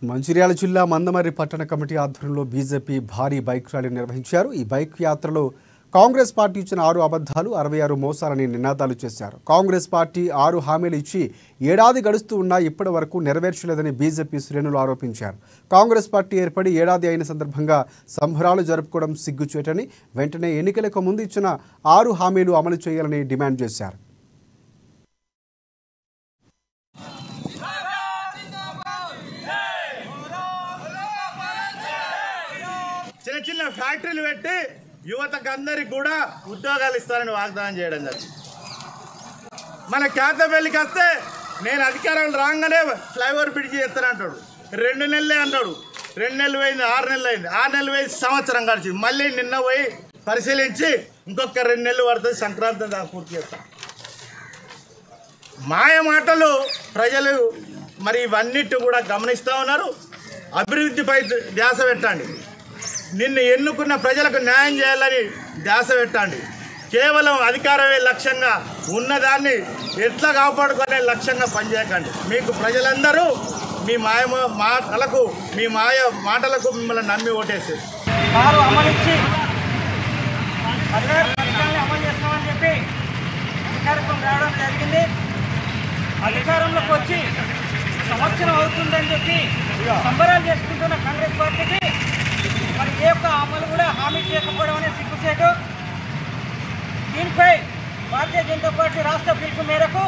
మంచిర్యాల జిల్లా మందమర్రి పట్టణ కమిటీ ఆధ్వర్యంలో బీజేపీ భారీ బైక్ ర్యాలీ నిర్వహించారు। ఈ బైక్ యాత్రలో కాంగ్రెస్ పార్టీ ఇచ్చిన 6 అబద్ధాలు 66 మోసాలని నినాదాలు చేశారు। కాంగ్రెస్ పార్టీ 6 హామీలు ఇచ్చి ఏడాది గడుస్తూ ఉన్నా ఇప్పటి వరకు నెరవేర్చలేదని బీజేపీ శ్రేణులు ఆరోపించారు। కాంగ్రెస్ పార్టీ ఏర్పడి ఏడాది అయిన సందర్భంగా సంబరాలు జరుపుకోవడం సిగ్గుచేటని వెంటనే ఎన్నికలకు ముందు ఇచ్చిన 6 హామీలు అమలు చేయాలని డిమాండ్ చేశారు। చిన్న చిన్న ఫ్యాక్టరీలు పెట్టి యువతకు అందరికి కూడా ఉద్యోగాలు ఇస్తారని వాగ్దానం చేయడం జరిగింది। మన కేతపల్లికి వస్తే నేను అధికారాలు రాగానే ఫ్లైఓవర్ బ్రిడ్జ్ చేస్తానంటాడు, 2 నెలలే అంటాడు, 2 నెలలు పోయింది, 6 నెలలు అయింది, 6 నెలలు పోయి సంవత్సరం గడిచింది, మళ్ళీ నిన్న పోయి పరిశీలించి ఇంకొక 2 నెలలు పడుతుంది, సంక్రాంతి దాకా పూర్తి చేస్తాం। మాయ మాటలు ప్రజలు మరి ఇవన్నిటి కూడా గమనిస్తూ ఉన్నారు। అభివృద్ధిపై ధ్యాస పెట్టండి, నిన్ను ఎన్నుకున్న ప్రజలకు న్యాయం చేయాలని ధ్యాస పెట్టండి। కేవలం అధికారమే లక్ష్యంగా ఉన్నదాన్ని ఎట్లా కాపాడుకునే లక్ష్యంగా పనిచేయకండి। మీకు ప్రజలందరూ మీ మాయ మాటలకు మిమ్మల్ని నమ్మి ఓటేసి అమలిచ్చి అమలు చేస్తామని చెప్పి అధికారంలోకి రావడం జరిగింది। అధికారంలోకి వచ్చి సంవత్సరం అవుతుందని చెప్పి సంబరాలు చేసుకుంటున్న కాంగ్రెస్ పార్టీకి మరి ఏ ఒక్క అమలు కూడా హామీ చేయకపోవడం అనే సిగ్గుచేటు। దీనిపై భారతీయ జనతా పార్టీ రాష్ట్ర పిలుపు మేరకు